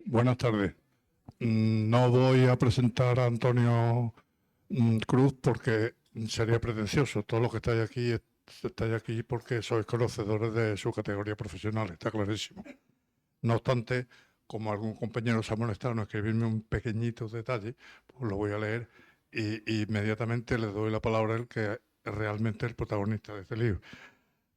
Buenas tardes. No voy a presentar a Antonio Cruz porque sería pretencioso. Todos los que estáis aquí porque sois conocedores de su categoría profesional, está clarísimo. No obstante, como algún compañero se ha molestado en escribirme un pequeñito detalle, pues lo voy a leer y inmediatamente le doy la palabra a él, que es realmente el protagonista de este libro.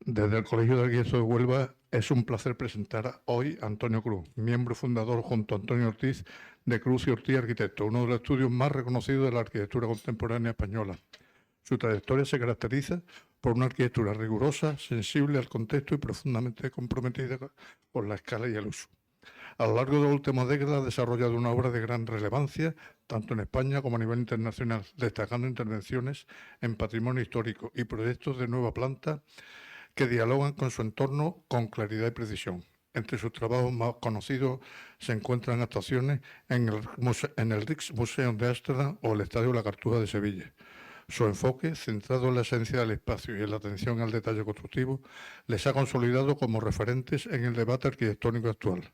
Desde el Colegio de Arquitectos de Huelva es un placer presentar hoy a Antonio Cruz, miembro fundador junto a Antonio Ortiz de Cruz y Ortiz Arquitecto, uno de los estudios más reconocidos de la arquitectura contemporánea española. Su trayectoria se caracteriza por una arquitectura rigurosa, sensible al contexto y profundamente comprometida con la escala y el uso. A lo largo de las últimas décadas ha desarrollado una obra de gran relevancia, tanto en España como a nivel internacional, destacando intervenciones en patrimonio histórico y proyectos de nueva planta que dialogan con su entorno con claridad y precisión. Entre sus trabajos más conocidos se encuentran actuaciones en el Rijksmuseum de Ámsterdam o el Estadio La Cartuja de Sevilla. Su enfoque, centrado en la esencia del espacio y en la atención al detalle constructivo, les ha consolidado como referentes en el debate arquitectónico actual.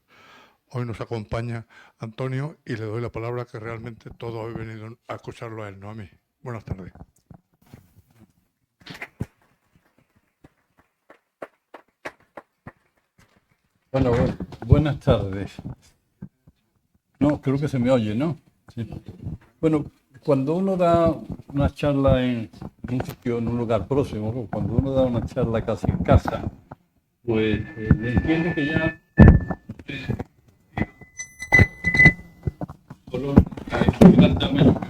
Hoy nos acompaña Antonio y le doy la palabra, que realmente todos habéis venido a escucharlo a él, no a mí. Buenas tardes. Bueno, buenas tardes. No, creo que se me oye, ¿no? Sí. Bueno, cuando uno da una charla en un sitio, en un lugar próximo, cuando uno da una charla casi en casa, pues entiendo que ya solo el gran tamaño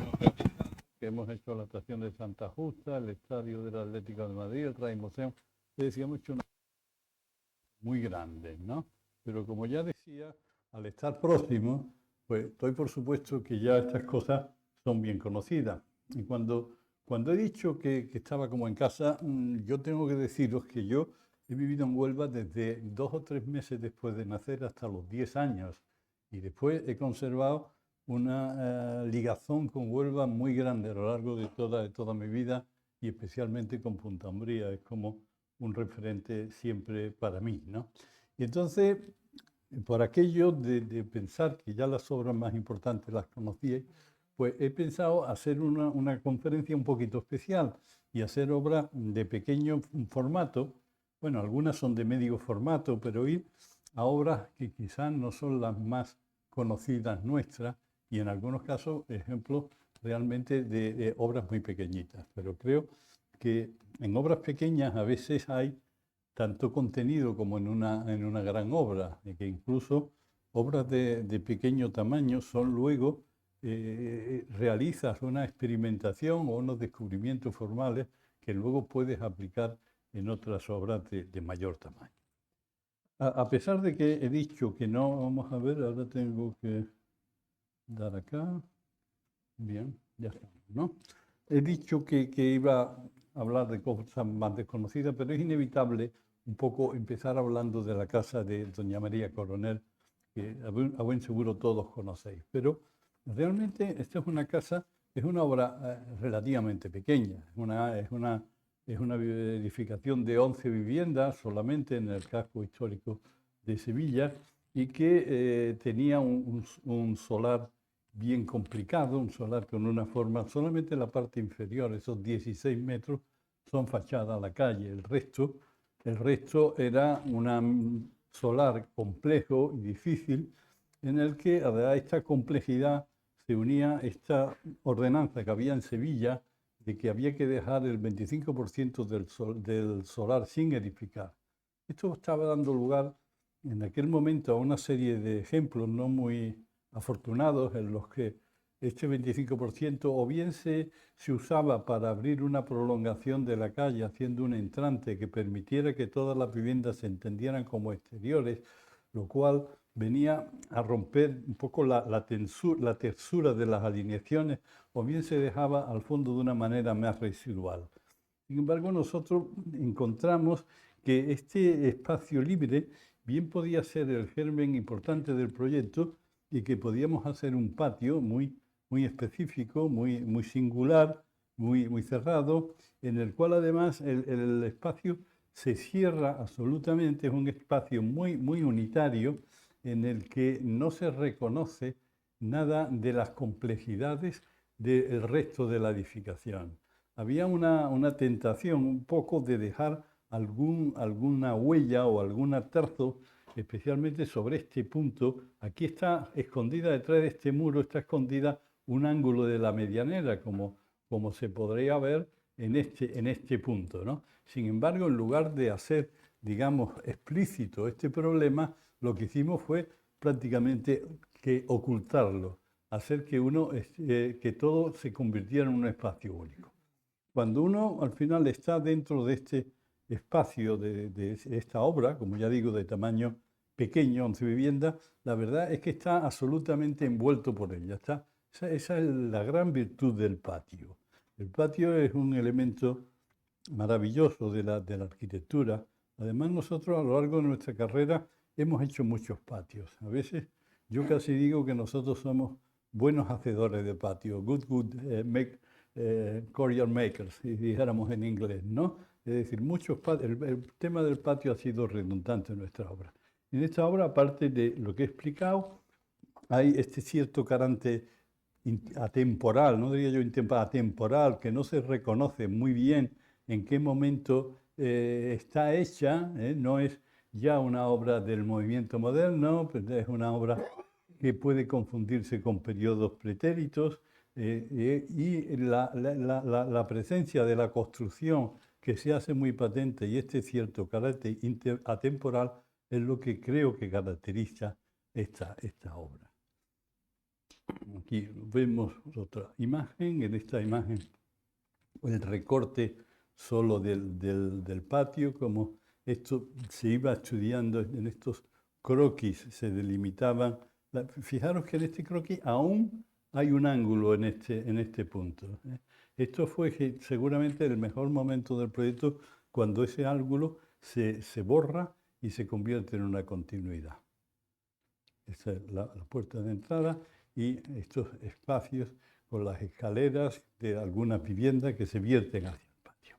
que hemos hecho la estación de Santa Justa, el estadio del Atlético de Madrid, el Rijksmuseum, hemos hecho una muy grande, ¿no? Pero como ya decía, al estar próximo, pues estoy por supuesto que ya estas cosas son bien conocidas. Y cuando he dicho que estaba como en casa, yo tengo que deciros que yo he vivido en Huelva desde 2 o 3 meses después de nacer hasta los 10 años. Y después he conservado una ligazón con Huelva muy grande a lo largo de toda mi vida y especialmente con Punta Umbría. Es como un referente siempre para mí, ¿no? Y entonces, por aquello de pensar que ya las obras más importantes las conocíais, pues he pensado hacer una conferencia un poquito especial y hacer obras de pequeño formato. Bueno, algunas son de medio formato, pero ir a obras que quizás no son las más conocidas nuestras y en algunos casos ejemplos realmente de obras muy pequeñitas. Pero creo que en obras pequeñas a veces hay tanto contenido como en una gran obra, y que incluso obras de pequeño tamaño son luego, realizas una experimentación o unos descubrimientos formales que luego puedes aplicar en otras obras de mayor tamaño. A pesar de que he dicho que no, vamos a ver, ahora tengo que dar acá. Bien, ya estamos, ¿no? He dicho que iba a hablar de cosas más desconocidas, pero es inevitable un poco empezar hablando de la casa de doña María Coronel, que a buen seguro todos conocéis. Pero realmente esta es una casa, es una obra relativamente pequeña, es una edificación de 11 viviendas solamente en el casco histórico de Sevilla y que tenía un solar bien complicado, un solar con una forma, solamente la parte inferior, esos 16 metros, son fachada a la calle. El resto era un solar complejo y difícil, en el que a esta complejidad se unía esta ordenanza que había en Sevilla de que había que dejar el 25% del solar sin edificar. Esto estaba dando lugar en aquel momento a una serie de ejemplos no muy afortunados en los que este 25% o bien se usaba para abrir una prolongación de la calle haciendo un entrante que permitiera que todas las viviendas se entendieran como exteriores, lo cual venía a romper un poco la tersura de las alineaciones, o bien se dejaba al fondo de una manera más residual. Sin embargo, nosotros encontramos que este espacio libre bien podía ser el germen importante del proyecto y que podíamos hacer un patio muy específico, muy singular, muy cerrado, en el cual además el espacio se cierra absolutamente, es un espacio muy unitario, en el que no se reconoce nada de las complejidades del resto de la edificación. Había una tentación un poco de dejar alguna huella o algún atraso, especialmente sobre este punto. Aquí está escondida detrás de este muro, está escondida un ángulo de la medianera, como se podría ver en este punto, ¿no? Sin embargo, en lugar de hacer, digamos, explícito este problema, lo que hicimos fue prácticamente que ocultarlo, hacer que todo se convirtiera en un espacio único. Cuando uno al final está dentro de este espacio de esta obra, como ya digo, de tamaño pequeño, 11 viviendas, la verdad es que está absolutamente envuelto por ella. Esa es la gran virtud del patio. El patio es un elemento maravilloso de la arquitectura. Además, nosotros a lo largo de nuestra carrera hemos hecho muchos patios. A veces yo casi digo que nosotros somos buenos hacedores de patio, courtyard makers, si dijéramos en inglés, ¿no? Es decir, muchos patios. El tema del patio ha sido redundante en nuestra obra. En esta obra, aparte de lo que he explicado, hay este cierto carácter atemporal, no diría yo atemporal, que no se reconoce muy bien en qué momento está hecha, no es ya una obra del movimiento moderno, pues es una obra que puede confundirse con periodos pretéritos, y la presencia de la construcción que se hace muy patente y este cierto carácter atemporal es lo que creo que caracteriza esta obra. Aquí vemos otra imagen. En esta imagen el recorte solo del patio, como esto se iba estudiando en estos croquis, se delimitaban. Fijaros que en este croquis aún hay un ángulo en este punto. Esto fue seguramente el mejor momento del proyecto, cuando ese ángulo se borra y se convierte en una continuidad. Esta es la puerta de entrada y estos espacios con las escaleras de algunas viviendas que se vierten hacia el patio.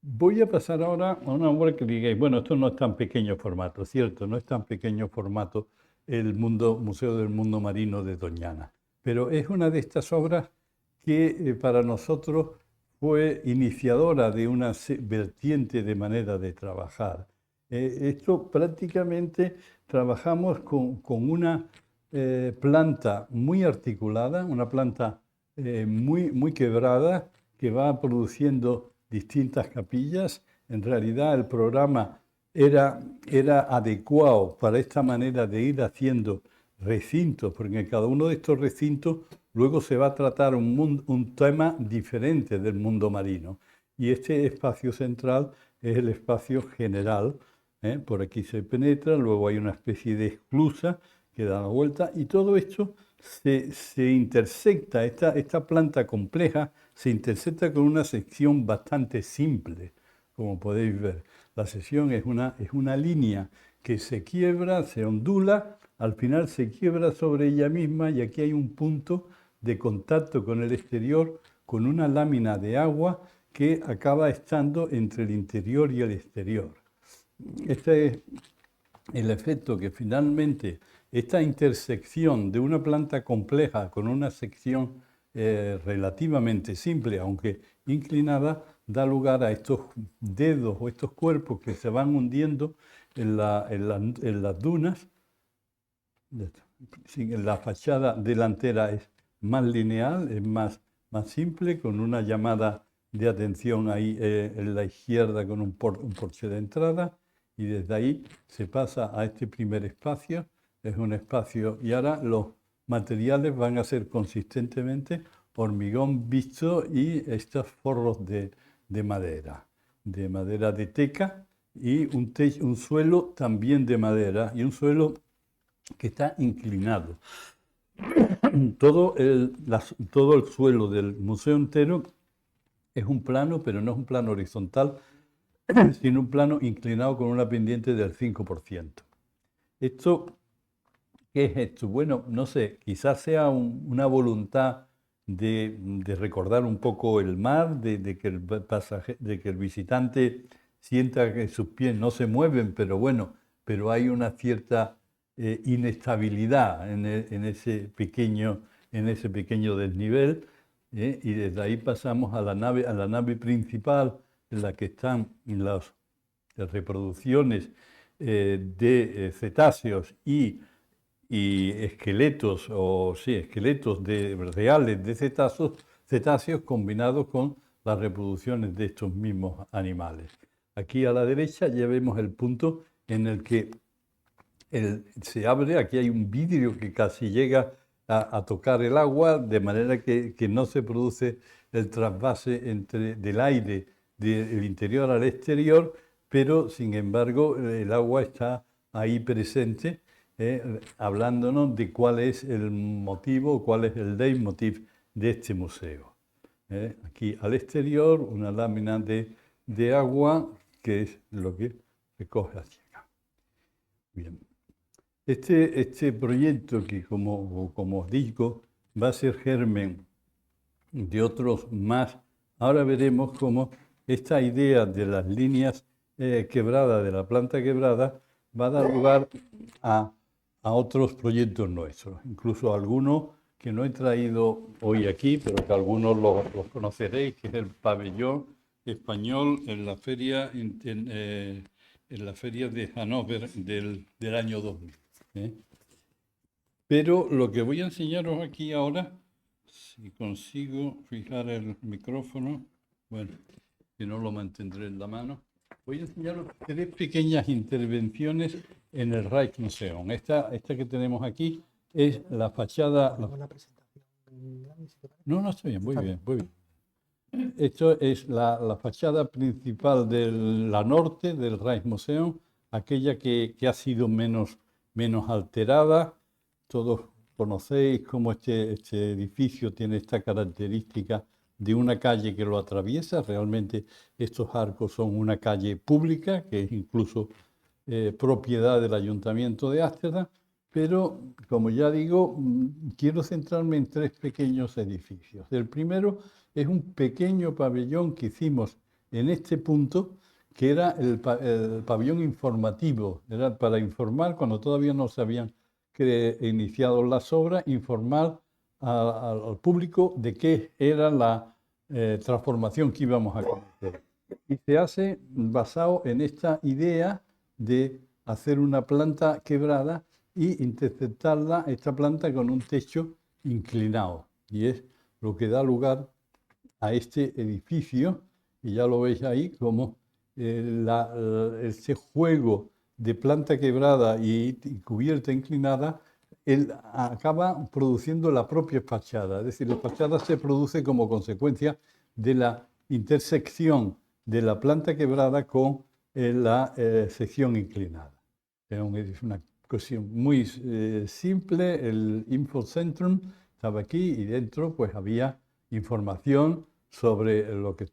Voy a pasar ahora a una obra que digáis, bueno, esto no es tan pequeño formato, ¿cierto? No es tan pequeño formato el Museo del Mundo Marino de Doñana, pero es una de estas obras que para nosotros fue iniciadora de una vertiente de manera de trabajar. Esto prácticamente trabajamos con una planta muy articulada, una planta muy quebrada, que va produciendo distintas capillas. En realidad el programa era adecuado para esta manera de ir haciendo recintos, porque en cada uno de estos recintos luego se va a tratar un tema diferente del mundo marino. Y este espacio central es el espacio general. Por aquí se penetra, luego hay una especie de esclusa que da la vuelta, y todo esto se intersecta, esta planta compleja se intersecta con una sección bastante simple, como podéis ver. La sección es una línea que se quiebra, se ondula, al final se quiebra sobre ella misma, y aquí hay un punto de contacto con el exterior, con una lámina de agua que acaba estando entre el interior y el exterior. Este es el efecto que finalmente esta intersección de una planta compleja con una sección relativamente simple, aunque inclinada, da lugar a estos dedos o estos cuerpos que se van hundiendo en las dunas. La fachada delantera es más lineal, es más simple, con una llamada de atención ahí en la izquierda con un porche de entrada, y desde ahí se pasa a este primer espacio. Es un espacio, y ahora los materiales van a ser consistentemente hormigón visto y estos forros de madera de teca, y un suelo también de madera, y un suelo que está inclinado. Todo el suelo del museo entero es un plano, pero no es un plano horizontal, sino un plano inclinado con una pendiente del 5%. ¿Esto qué es esto? Bueno, no sé, quizás sea una voluntad de recordar un poco el mar, de que el visitante sienta que sus pies no se mueven, pero bueno, pero hay una cierta inestabilidad en ese pequeño desnivel, y desde ahí pasamos a la nave principal, en la que están las reproducciones de cetáceos y esqueletos, esqueletos reales de cetáceos combinados con las reproducciones de estos mismos animales. Aquí a la derecha ya vemos el punto en el que se abre, aquí hay un vidrio que casi llega a tocar el agua, de manera que no se produce el trasvase del aire del interior al exterior, pero sin embargo el agua está ahí presente, hablándonos de cuál es el motivo, cuál es el leitmotiv de este museo. Aquí al exterior una lámina de agua, que es lo que recoge hacia acá. Bien. Este proyecto, que como os digo, va a ser germen de otros más. Ahora veremos cómo esta idea de las líneas quebradas, de la planta quebrada, va a dar lugar a otros proyectos nuestros, incluso algunos que no he traído hoy aquí, pero que algunos los conoceréis, que es el pabellón español en la feria, en la feria de Hannover del año 2000. Pero lo que voy a enseñaros aquí ahora, si consigo fijar el micrófono, bueno, si no lo mantendré en la mano, voy a enseñaros 3 pequeñas intervenciones en el Rijksmuseum. Esta que tenemos aquí es la fachada... No, está bien, muy bien. Esto es la fachada principal de la norte del Rijksmuseum, aquella que ha sido menos alterada. Todos conocéis cómo este edificio tiene esta característica de una calle que lo atraviesa. Realmente estos arcos son una calle pública, que es incluso propiedad del Ayuntamiento de Ámsterdam, pero como ya digo, quiero centrarme en 3 pequeños edificios. El primero es un pequeño pabellón que hicimos en este punto, que era el pabellón informativo. Era para informar, cuando todavía no se habían iniciado las obras, informar al público de qué era la transformación que íbamos a cometer. Y se hace basado en esta idea de hacer una planta quebrada y interceptarla, esta planta, con un techo inclinado. Y es lo que da lugar a este edificio, y ya lo veis ahí, como ese juego de planta quebrada y cubierta inclinada, él acaba produciendo la propia fachada. Es decir, la fachada se produce como consecuencia de la intersección de la planta quebrada con la sección inclinada. Es una cuestión muy simple. El Infocentrum estaba aquí y dentro pues había información sobre lo que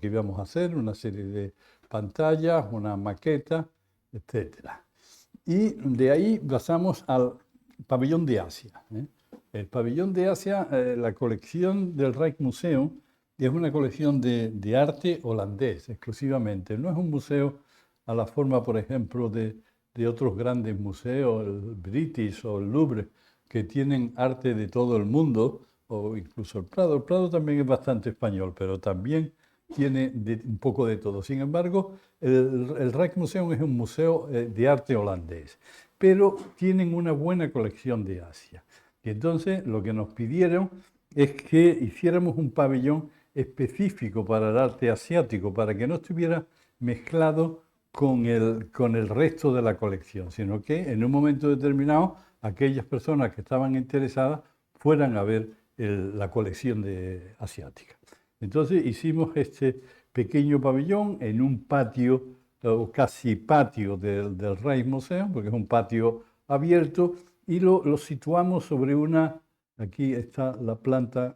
íbamos a hacer, una serie de pantallas, una maqueta, etc. Y de ahí pasamos al pabellón de Asia. El pabellón de Asia, la colección del Rijksmuseum, es una colección de arte holandés exclusivamente. No es un museo a la forma, por ejemplo, de otros grandes museos, el British o el Louvre, que tienen arte de todo el mundo, o incluso el Prado. El Prado también es bastante español, pero también tiene un poco de todo. Sin embargo, el Rijksmuseum es un museo de arte holandés, pero tienen una buena colección de Asia. Y entonces lo que nos pidieron es que hiciéramos un pabellón específico para el arte asiático, para que no estuviera mezclado con el resto de la colección, sino que en un momento determinado aquellas personas que estaban interesadas fueran a ver la colección asiática. Entonces hicimos este pequeño pabellón en un patio, o casi patio del Rijksmuseum, porque es un patio abierto, y lo situamos sobre aquí está la planta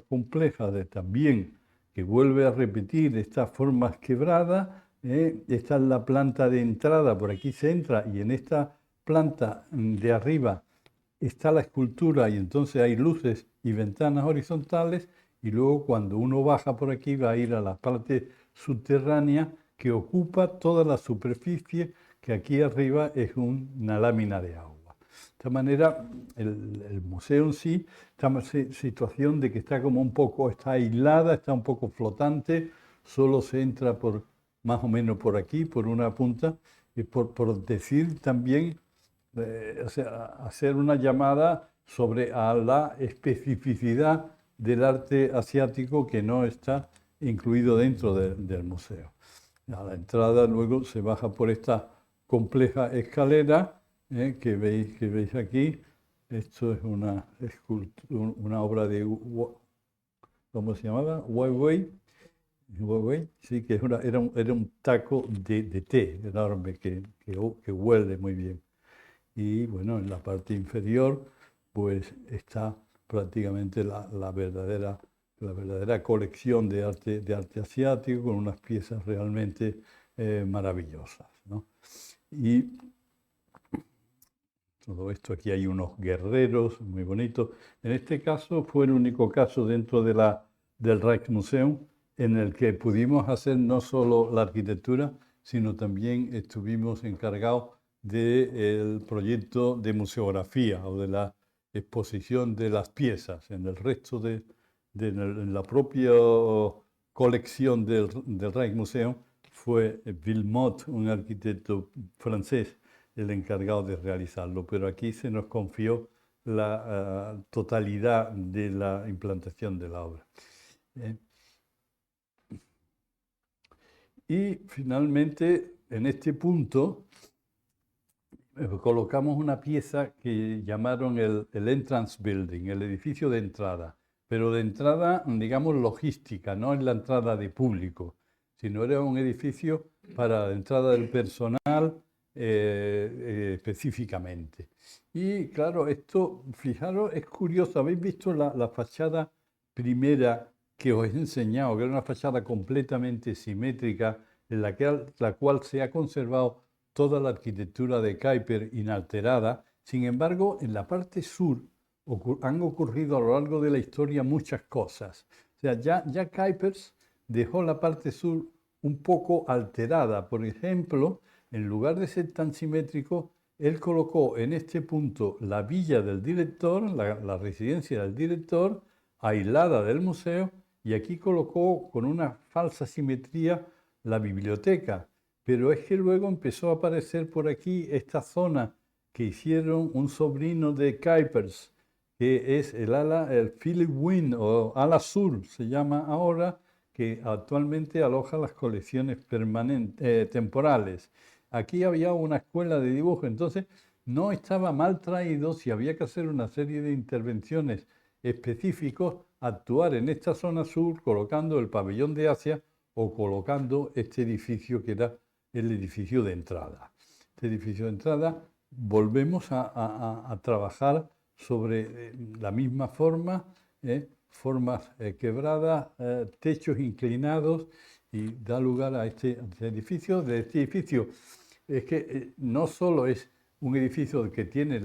compleja también, que vuelve a repetir estas formas quebradas. Esta es la planta de entrada, por aquí se entra, y en esta planta de arriba está la escultura, y entonces hay luces y ventanas horizontales, y luego cuando uno baja por aquí va a ir a la parte subterránea, que ocupa toda la superficie que aquí arriba es una lámina de agua. De esta manera, el museo en sí está en situación de que está como un poco, está aislada, está un poco flotante, solo se entra por más o menos por aquí, por una punta, y por decir también, o sea, hacer una llamada sobre a la especificidad del arte asiático que no está incluido dentro del museo. A la entrada luego se baja por esta compleja escalera que veis aquí. Esto es una obra de, ¿cómo se llamaba? Weiwei. Weiwei, sí, que era un taco de té enorme que huele muy bien. Y bueno, en la parte inferior pues está prácticamente la verdadera colección de arte asiático con unas piezas realmente maravillosas, ¿no? Y todo esto, aquí hay unos guerreros muy bonitos. En este caso fue el único caso dentro del Rijksmuseum en el que pudimos hacer no solo la arquitectura, sino también estuvimos encargados del proyecto de museografía o de la exposición de las piezas. En el resto en la propia colección del Rijksmuseum fue Villemot, un arquitecto francés, el encargado de realizarlo, pero aquí se nos confió la totalidad de la implantación de la obra. Y finalmente, en este punto, colocamos una pieza que llamaron el Entrance Building, el edificio de entrada, pero de entrada, digamos, logística, no es la entrada de público, sino era un edificio para la entrada del personal específicamente. Y claro, esto, fijaros, es curioso, habéis visto la fachada primera que os he enseñado, que era una fachada completamente simétrica, en la cual se ha conservado toda la arquitectura de Kuiper inalterada. Sin embargo, en la parte sur han ocurrido a lo largo de la historia muchas cosas. O sea, ya Kuipers dejó la parte sur un poco alterada. Por ejemplo, en lugar de ser tan simétrico, él colocó en este punto la villa del director, la residencia del director, aislada del museo, y aquí colocó con una falsa simetría la biblioteca. Pero es que luego empezó a aparecer por aquí esta zona que hicieron un sobrino de Kuipers, que es el Philip Wynne, o ala sur se llama ahora, que actualmente aloja las colecciones temporales. Aquí había una escuela de dibujo, entonces no estaba mal traído si había que hacer una serie de intervenciones específicos, actuar en esta zona sur colocando el pabellón de Asia o colocando este edificio que era el edificio de entrada. Este edificio de entrada volvemos a trabajar sobre la misma forma, formas quebradas, techos inclinados, y da lugar a este edificio. De este edificio es que no solo es un edificio que tiene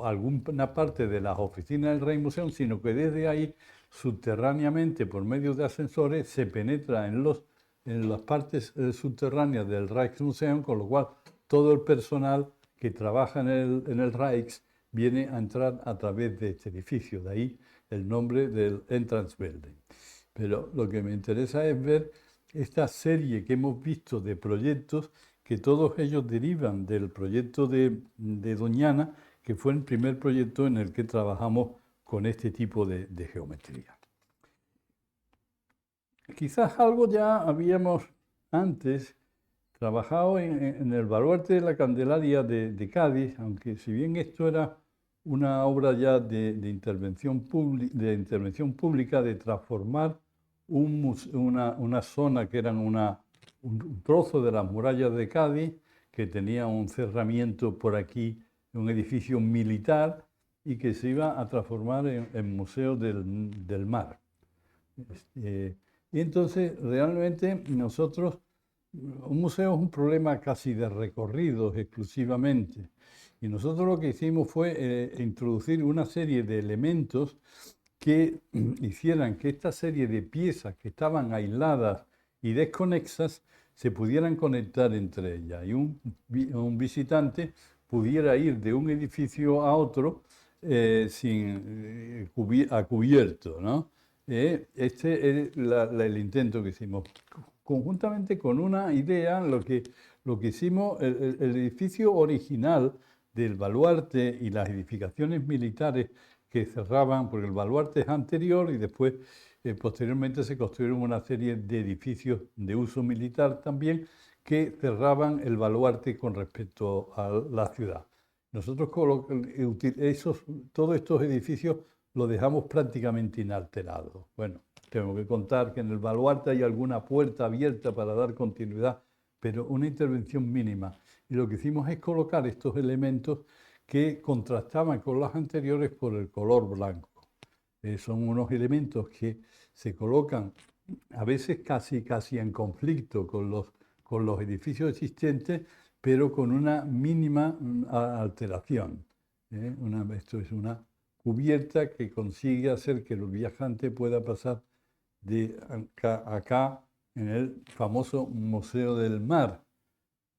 alguna parte de las oficinas del Rijksmuseum, sino que desde ahí, subterráneamente, por medio de ascensores, se penetra en las partes subterráneas del Rijksmuseum, con lo cual todo el personal que trabaja en el Rijks viene a entrar a través de este edificio, de ahí el nombre del Entrance Building. Pero lo que me interesa es ver esta serie que hemos visto de proyectos, que todos ellos derivan del proyecto de Doñana, que fue el primer proyecto en el que trabajamos con este tipo de geometría. Quizás algo ya habíamos antes trabajado en el baluarte de la Candelaria de Cádiz, aunque si bien esto era una obra ya de intervención pública, de transformar una zona que era un trozo de las murallas de Cádiz, que tenía un cerramiento por aquí, un edificio militar, y que se iba a transformar en Museo del Mar. Y entonces, realmente, nosotros, un museo es un problema casi de recorridos exclusivamente. Y nosotros lo que hicimos fue introducir una serie de elementos que hicieran que esta serie de piezas que estaban aisladas y desconexas se pudieran conectar entre ellas y un visitante pudiera ir de un edificio a otro a cubierto, ¿no? Este es el intento que hicimos. Conjuntamente con una idea, lo que hicimos, el edificio original del baluarte y las edificaciones militares que cerraban, porque el baluarte es anterior y después, posteriormente se construyeron una serie de edificios de uso militar también que cerraban el baluarte con respecto a la ciudad. Nosotros todos estos edificios los dejamos prácticamente inalterados. Bueno, tengo que contar que en el baluarte hay alguna puerta abierta para dar continuidad, pero una intervención mínima. Y lo que hicimos es colocar estos elementos que contrastaban con los anteriores por el color blanco. Son unos elementos que se colocan a veces casi en conflicto con los edificios existentes, pero con una mínima alteración. Esto es una cubierta que consigue hacer que el viajante pueda pasar de acá a acá en el famoso Museo del Mar,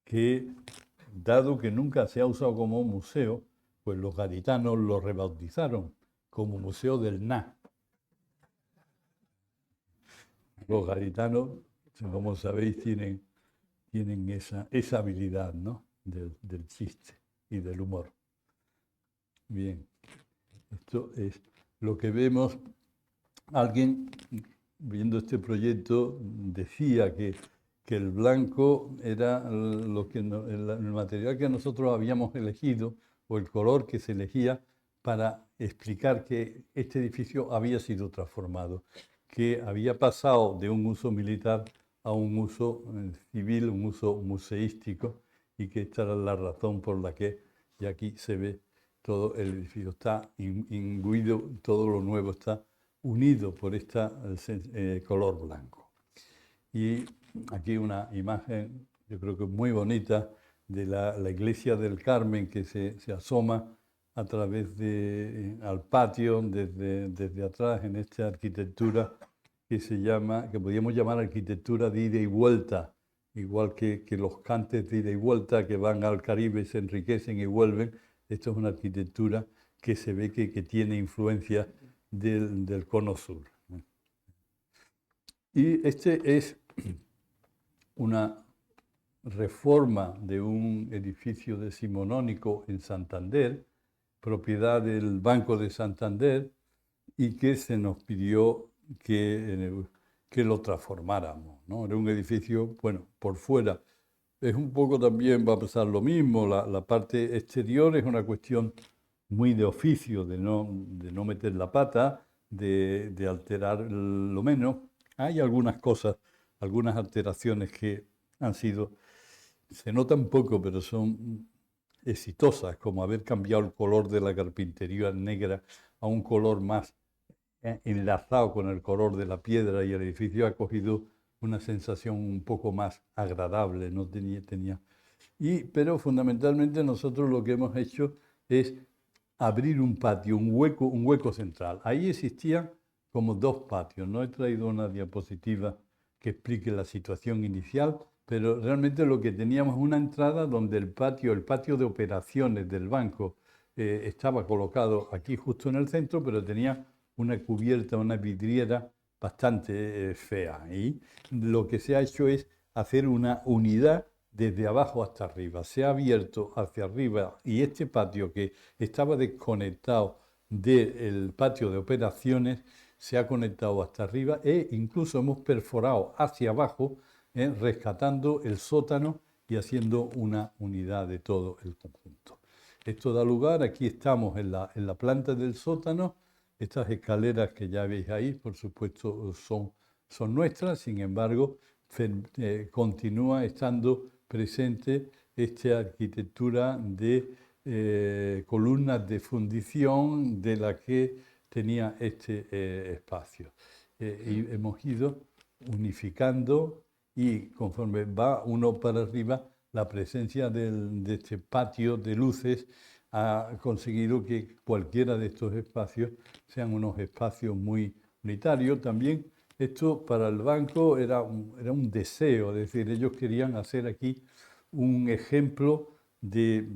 que, dado que nunca se ha usado como museo, pues los gaditanos lo rebautizaron como Museo del Na. Los gaditanos, como sabéis, tienen esa habilidad, ¿no? del chiste y del humor. Bien, esto es lo que vemos. Alguien, viendo este proyecto, decía que el blanco era el material que nosotros habíamos elegido, o el color que se elegía para explicar que este edificio había sido transformado, que había pasado de un uso militar a un uso civil, un uso museístico, y que esta era la razón por la que, y aquí se ve todo el edificio, está imbuido, todo lo nuevo está unido por este color blanco. Y aquí una imagen, yo creo que muy bonita, de la iglesia del Carmen, que se asoma a través al patio, desde atrás, en esta arquitectura que podríamos llamar arquitectura de ida y vuelta, igual que los cantes de ida y vuelta que van al Caribe, se enriquecen y vuelven. Esto es una arquitectura que se ve que tiene influencia del cono sur. Y este es una reforma de un edificio decimonónico en Santander, propiedad del Banco de Santander, y que se nos pidió que lo transformáramos, ¿no? Era un edificio, bueno, por fuera es un poco también, va a pasar lo mismo, la parte exterior es una cuestión muy de oficio, de no meter la pata, de alterar lo menos. Hay algunas cosas, algunas alteraciones que han sido, se notan poco, pero son exitosas, como haber cambiado el color de la carpintería negra a un color más enlazado con el color de la piedra, y el edificio ha cogido una sensación un poco más agradable, no tenía. Pero fundamentalmente nosotros lo que hemos hecho es abrir un patio, un hueco central. Ahí existían como dos patios. No he traído una diapositiva que explique la situación inicial, pero realmente lo que teníamos es una entrada donde el patio de operaciones del banco estaba colocado aquí justo en el centro, pero tenía una cubierta, una vidriera bastante fea. Y lo que se ha hecho es hacer una unidad desde abajo hasta arriba. Se ha abierto hacia arriba, y este patio que estaba desconectado del patio de operaciones se ha conectado hasta arriba, e incluso hemos perforado hacia abajo, rescatando el sótano y haciendo una unidad de todo el conjunto. Esto da lugar, aquí estamos en la planta del sótano. Estas escaleras que ya veis ahí, por supuesto, son nuestras. Sin embargo, continúa estando presente esta arquitectura de columnas de fundición de la que tenía este espacio. Y hemos ido unificando, y conforme va uno para arriba, la presencia de este patio de luces ha conseguido que cualquiera de estos espacios sean unos espacios muy unitarios. También Esto para el banco era un deseo, es decir, ellos querían hacer aquí un ejemplo de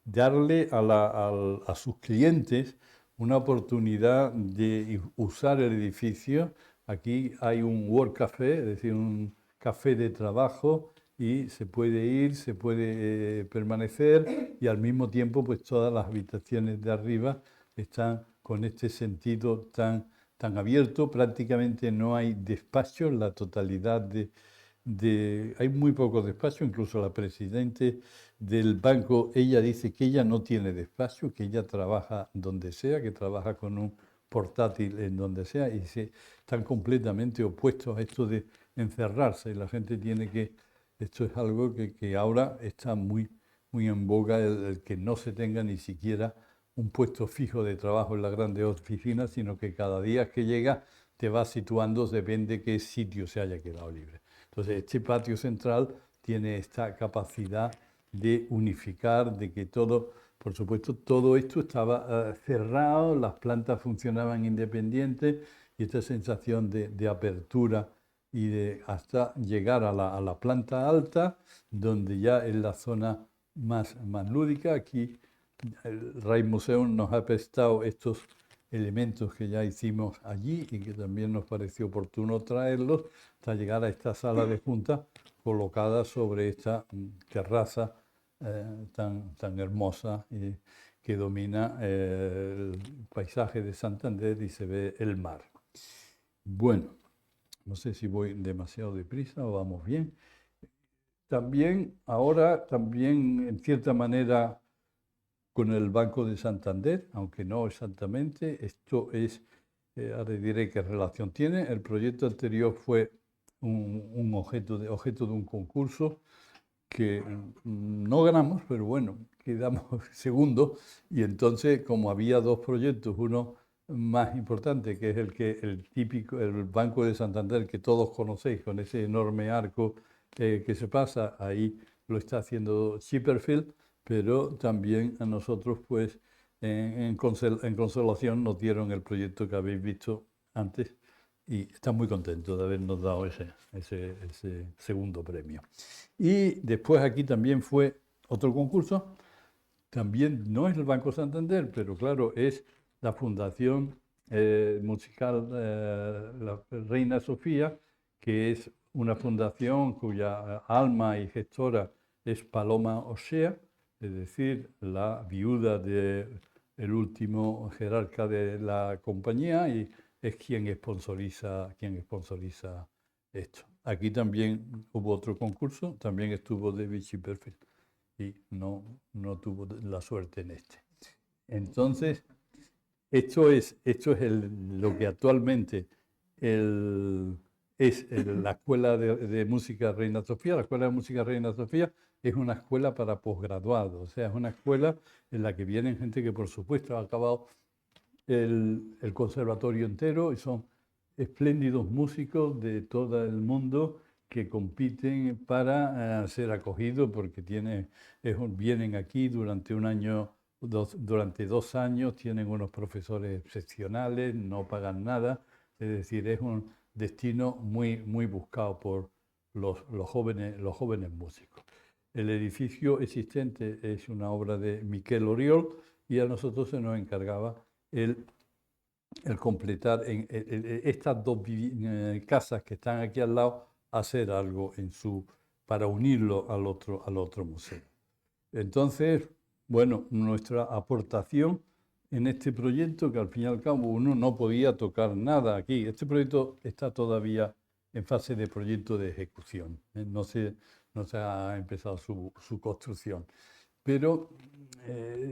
darle a sus clientes una oportunidad de usar el edificio. Aquí hay un work café, es decir, un café de trabajo y se puede ir, se puede permanecer y al mismo tiempo pues todas las habitaciones de arriba están con este sentido tan abierto, prácticamente no hay despacho, la totalidad hay muy poco despacho, incluso la presidente del banco, ella dice que ella no tiene despacho, que ella trabaja donde sea, que trabaja con un portátil en donde sea y están completamente opuestos a esto de encerrarse. Y la gente tiene esto es algo que ahora está muy en boga, el que no se tenga ni siquiera un puesto fijo de trabajo en las grandes oficinas, sino que cada día que llega te vas situando, depende qué sitio se haya quedado libre. Entonces, este patio central tiene esta capacidad de unificar, de que todo, por supuesto, todo esto estaba cerrado, las plantas funcionaban independientes y esta sensación de apertura y de hasta llegar a la planta alta, donde ya es la zona más lúdica. Aquí el Rijksmuseum nos ha prestado estos elementos que ya hicimos allí y que también nos pareció oportuno traerlos hasta llegar a esta sala de junta colocada sobre esta terraza tan hermosa que domina el paisaje de Santander y se ve el mar. Bueno, no sé si voy demasiado deprisa o vamos bien. También, ahora, también en cierta manera con el Banco de Santander, aunque no exactamente, esto es, ahora diré qué relación tiene. El proyecto anterior fue un objeto de un concurso que no ganamos, pero bueno, quedamos segundo. Y entonces, como había dos proyectos, uno más importante, que es el típico, el Banco de Santander, que todos conocéis, con ese enorme arco que se pasa, ahí lo está haciendo Chipperfield, pero también a nosotros, pues, en consolación nos dieron el proyecto que habéis visto antes y están muy contentos de habernos dado ese segundo premio. Y después aquí también fue otro concurso, también no es el Banco Santander, pero claro, es la Fundación Musical la Reina Sofía, que es una fundación cuya alma y gestora es Paloma O'Shea, es decir, la viuda del último jerarca de la compañía y es quien sponsoriza esto. Aquí también hubo otro concurso, también estuvo David Chipperfield y no tuvo la suerte en este. Entonces, esto es lo que actualmente es la Escuela de Música Reina Sofía. La Escuela de Música Reina Sofía es una escuela para posgraduados, o sea, es una escuela en la que vienen gente que, por supuesto, ha acabado el conservatorio entero y son espléndidos músicos de todo el mundo que compiten para ser acogidos porque vienen aquí durante un año, durante 2 años, tienen unos profesores excepcionales, no pagan nada, es decir, es un destino muy buscado por los jóvenes músicos. El edificio existente es una obra de Miquel Oriol y a nosotros se nos encargaba el completar estas dos casas que están aquí al lado, hacer algo para unirlo al otro museo. Entonces, bueno, nuestra aportación en este proyecto, que al fin y al cabo uno no podía tocar nada aquí. Este proyecto está todavía en fase de proyecto de ejecución. No se ha empezado su construcción. Pero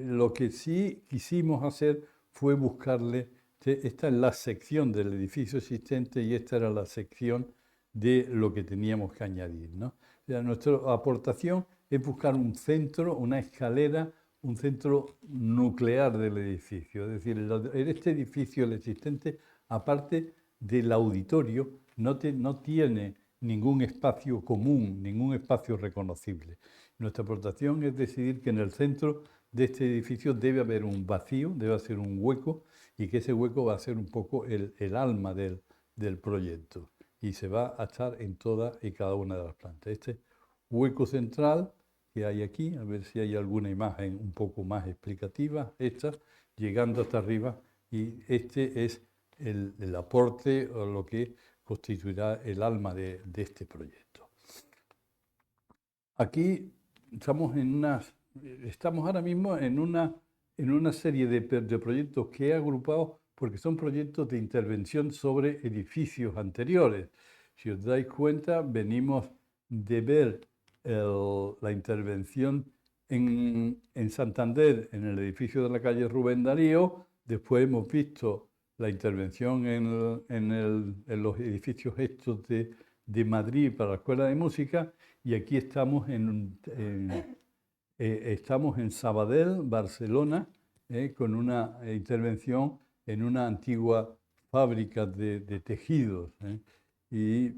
lo que sí quisimos hacer fue buscarle, esta es la sección del edificio existente y esta era la sección de lo que teníamos que añadir, ¿no? O sea, nuestra aportación es buscar un centro, una escalera, un centro nuclear del edificio. Es decir, en este edificio, el existente, aparte del auditorio, no tiene ningún espacio común, ningún espacio reconocible. Nuestra aportación es decidir que en el centro de este edificio debe haber un vacío, debe haber un hueco, y que ese hueco va a ser un poco el alma del del proyecto y se va a estar en todas y cada una de las plantas. Este hueco central que hay aquí, a ver si hay alguna imagen un poco más explicativa, esta, llegando hasta arriba, y este es el aporte o lo que constituirá el alma de este proyecto. Aquí estamos ahora mismo en una serie de proyectos que he agrupado porque son proyectos de intervención sobre edificios anteriores. Si os dais cuenta, venimos de ver la intervención en Santander, en el edificio de la calle Rubén Darío. Después hemos visto la intervención en los edificios estos de Madrid para la Escuela de Música, y aquí estamos estamos en Sabadell, Barcelona, con una intervención en una antigua fábrica de tejidos. Y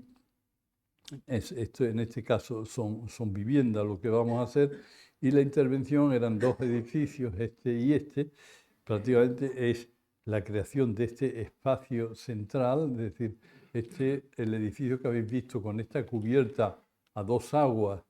esto, en este caso son viviendas lo que vamos a hacer, y la intervención eran dos edificios, este y este. Prácticamente es la creación de este espacio central, es decir, el edificio que habéis visto con esta cubierta a dos aguas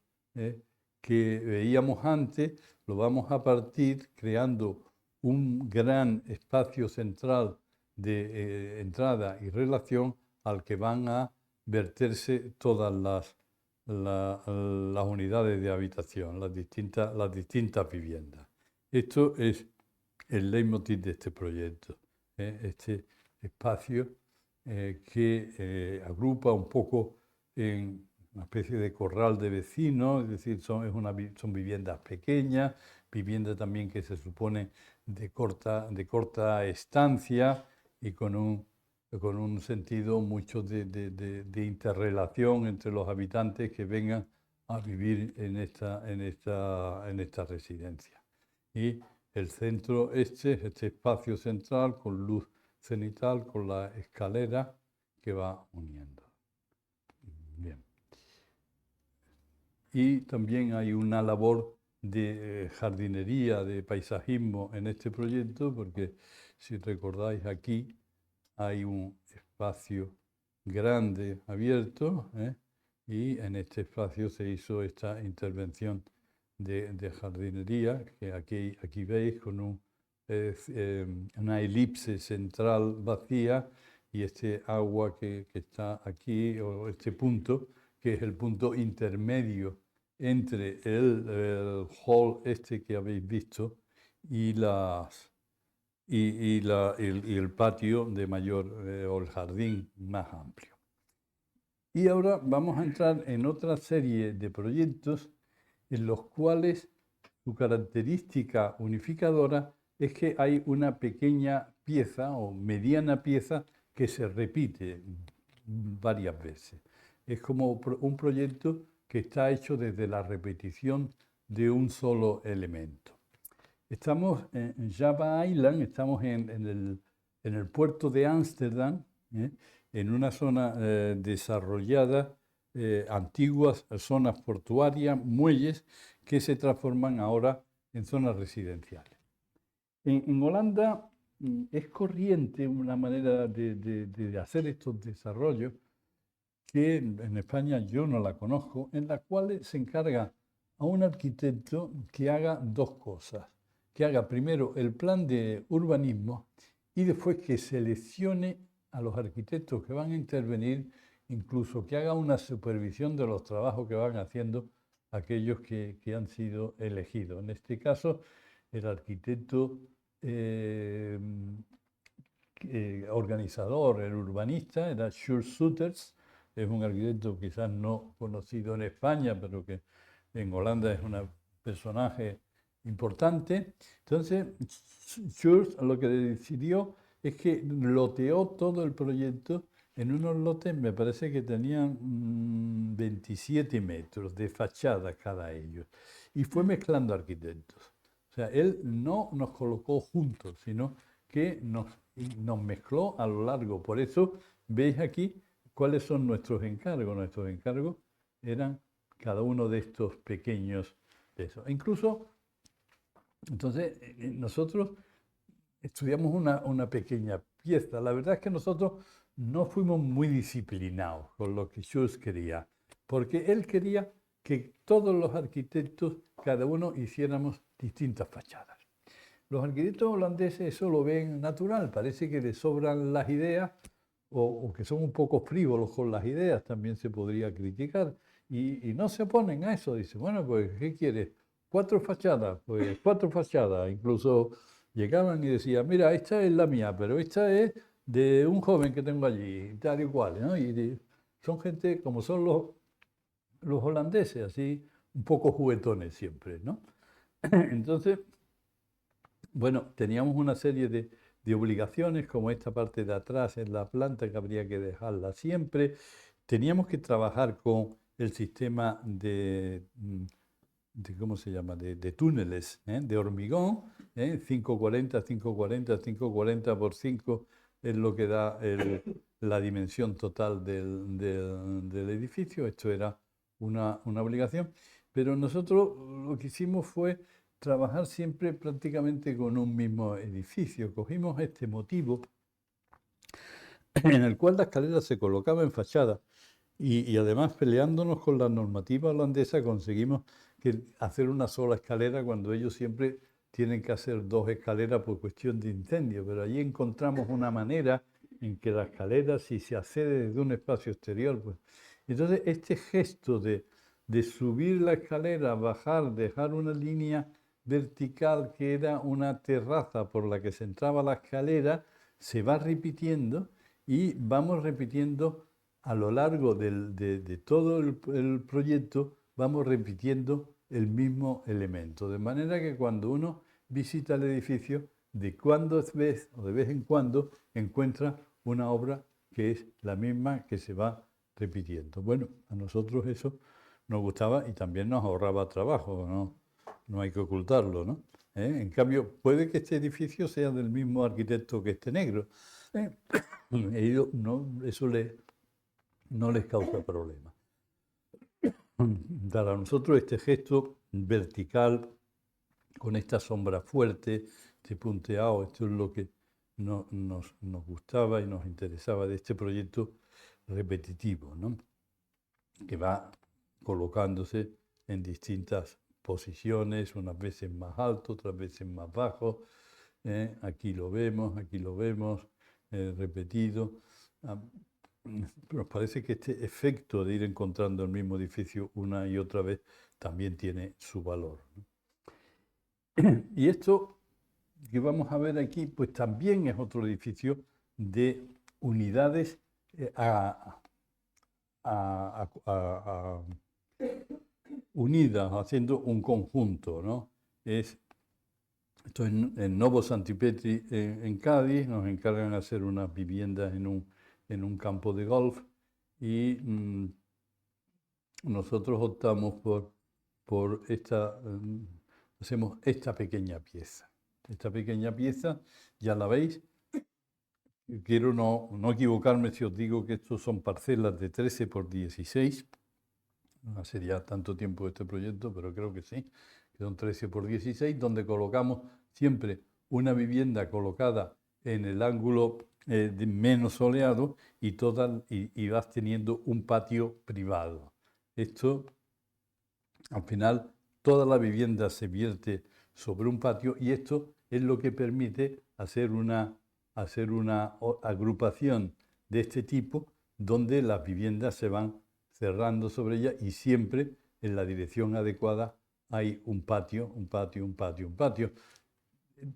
que veíamos antes, lo vamos a partir creando un gran espacio central de entrada y relación al que van a verterse todas las unidades de habitación, las distintas viviendas. Esto es el leitmotiv de este proyecto, este espacio que agrupa un poco en una especie de corral de vecinos, es decir, son viviendas pequeñas, viviendas también que se supone de corta estancia y con un sentido mucho de interrelación entre los habitantes que vengan a vivir en esta residencia. Y el centro este espacio central con luz cenital, con la escalera que va uniendo. Bien. Y también hay una labor de jardinería, de paisajismo en este proyecto, porque si recordáis aquí hay un espacio grande abierto, y en este espacio se hizo esta intervención de jardinería, que aquí veis con una elipse central vacía, y este agua que está aquí, o este punto, que es el punto intermedio entre el hall este que habéis visto y el patio de mayor, o el jardín más amplio. Y ahora vamos a entrar en otra serie de proyectos en los cuales su característica unificadora es que hay una pequeña pieza o mediana pieza que se repite varias veces. Es como un proyecto que está hecho desde la repetición de un solo elemento. Estamos en Java Island, estamos en el puerto de Ámsterdam, en una zona desarrollada, antiguas zonas portuarias, muelles, que se transforman ahora en zonas residenciales. En Holanda es corriente una manera de hacer estos desarrollos que en España yo no la conozco, en la cual se encarga a un arquitecto que haga dos cosas. Que haga primero el plan de urbanismo y después que seleccione a los arquitectos que van a intervenir, incluso que haga una supervisión de los trabajos que van haciendo aquellos que han sido elegidos. En este caso, el arquitecto organizador, el urbanista, era Sjoerd Soeters. Es un arquitecto quizás no conocido en España, pero que en Holanda es un personaje importante. Entonces, Sjoerd lo que decidió es que loteó todo el proyecto en unos lotes, me parece que tenían 27 metros de fachada cada ellos, y fue mezclando arquitectos. O sea, él no nos colocó juntos, sino que nos mezcló a lo largo. Por eso veis aquí cuáles son nuestros encargos. Nuestros encargos eran cada uno de estos pequeños de esos. Incluso, entonces, nosotros estudiamos una pequeña piezas. La verdad es que nosotros no fuimos muy disciplinados con lo que Jules quería, porque él quería que todos los arquitectos, cada uno, hiciéramos distintas fachadas. Los arquitectos holandeses eso lo ven natural, parece que les sobran las ideas o que son un poco frívolos con las ideas, también se podría criticar, y no se oponen a eso. Dicen, bueno, pues, ¿qué quieres? 4 fachadas, pues 4 fachadas. Incluso llegaban y decían, mira, esta es la mía, pero esta es de un joven que tengo allí, tal y cual, ¿no? Son gente como son los holandeses, así un poco juguetones siempre, ¿no? Entonces, bueno, teníamos una serie de obligaciones, como esta parte de atrás en la planta, que habría que dejarla siempre. Teníamos que trabajar con el sistema de ¿cómo se llama?, de túneles, de hormigón, 540, 540, 540 por 5 es lo que da la dimensión total del edificio. Esto era una obligación, pero nosotros lo que hicimos fue trabajar siempre prácticamente con un mismo edificio. Cogimos este motivo en el cual la escalera se colocaba en fachada y además, peleándonos con la normativa holandesa, conseguimos hacer una sola escalera cuando ellos siempre tienen que hacer 2 escaleras por cuestión de incendio. Pero allí encontramos una manera en que la escalera, si se accede desde un espacio exterior, pues... Entonces, este gesto de subir la escalera, bajar, dejar una línea vertical que era una terraza por la que se entraba la escalera, se va repitiendo y vamos repitiendo a lo largo de todo el proyecto, vamos repitiendo el mismo elemento. De manera que cuando uno visita el edificio, de cuando vez o de vez en cuando encuentra una obra que es la misma que se va repitiendo. Bueno, a nosotros eso nos gustaba y también nos ahorraba trabajo, no hay que ocultarlo, ¿no? En cambio, puede que este edificio sea del mismo arquitecto que este negro. Ellos eso no les causa problema. Para nosotros este gesto vertical, con esta sombra fuerte, este punteado, esto es lo que nos gustaba y nos interesaba de este proyecto repetitivo, ¿no? Que va colocándose en distintas posiciones, unas veces más alto, otras veces más bajo. Aquí lo vemos, repetido. Nos parece que este efecto de ir encontrando el mismo edificio una y otra vez también tiene su valor, ¿no? Y esto que vamos a ver aquí, pues también es otro edificio de unidades unidas, haciendo un conjunto, ¿no? Esto es en Novo Santipetri, en Cádiz. Nos encargan de hacer unas viviendas en un campo de golf y nosotros optamos por esta, hacemos esta pequeña pieza. Esta pequeña pieza, ya la veis. Quiero no equivocarme si os digo que estos son parcelas de 13 por 16. No hace ya tanto tiempo este proyecto, pero creo que sí, que son 13 por 16, donde colocamos siempre una vivienda colocada en el ángulo menos soleado y vas teniendo un patio privado. Esto, al final, toda la vivienda se vierte sobre un patio y esto es lo que permite hacer una agrupación de este tipo donde las viviendas se van cerrando sobre ella y siempre en la dirección adecuada hay un patio.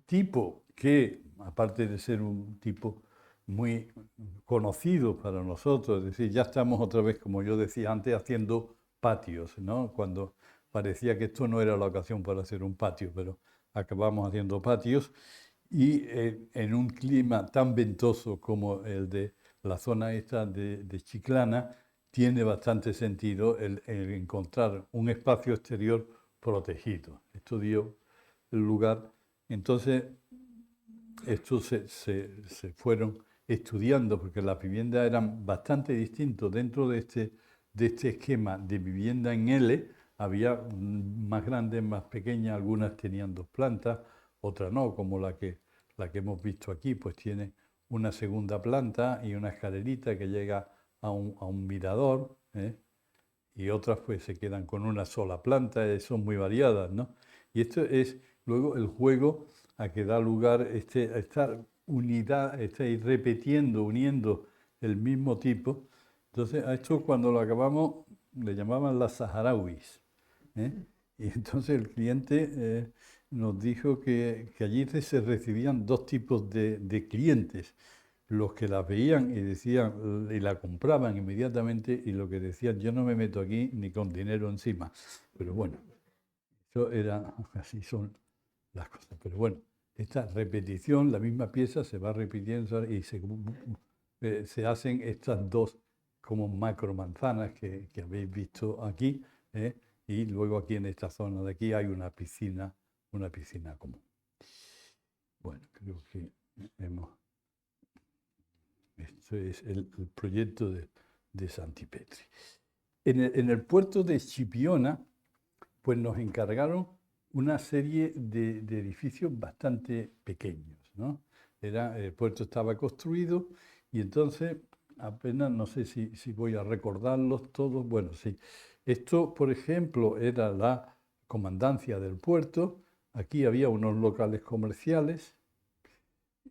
Tipo que, aparte de ser un tipo muy conocido para nosotros, es decir, ya estamos otra vez, como yo decía antes, haciendo patios, ¿no? Cuando parecía que esto no era la ocasión para hacer un patio, pero acabamos haciendo patios y en un clima tan ventoso como el de la zona esta de Chiclana, tiene bastante sentido el encontrar un espacio exterior protegido. Esto dio el lugar. Entonces, estos se fueron estudiando porque las viviendas eran bastante distintas. Dentro de este esquema de vivienda en L, había más grandes, más pequeñas, algunas tenían 2 plantas, otras no, como la que hemos visto aquí, pues tiene una segunda planta y una escalerita que llega a un mirador, y otras pues se quedan con una sola planta, son muy variadas, ¿no? Y esto es luego el juego a que da lugar esta unidad, ir repitiendo, uniendo el mismo tipo. Entonces a esto cuando lo acabamos le llamaban las saharauis, ¿eh? Y entonces el cliente nos dijo que allí se recibían dos tipos de clientes: los que las veían y decían y la compraban inmediatamente, y los que decían yo no me meto aquí ni con dinero encima. Pero bueno, eso era, así son las cosas. Pero bueno, esta repetición, la misma pieza se va repitiendo y se hacen estas dos como macro manzanas que habéis visto aquí, y luego aquí en esta zona de aquí hay una piscina común. Bueno, creo que hemos... Esto es el proyecto de Santipetri. En el puerto de Scipiona, pues nos encargaron una serie de edificios bastante pequeños, ¿no? El puerto estaba construido y entonces apenas, no sé si voy a recordarlos todos. Bueno, sí. Esto, por ejemplo, era la comandancia del puerto. Aquí había unos locales comerciales.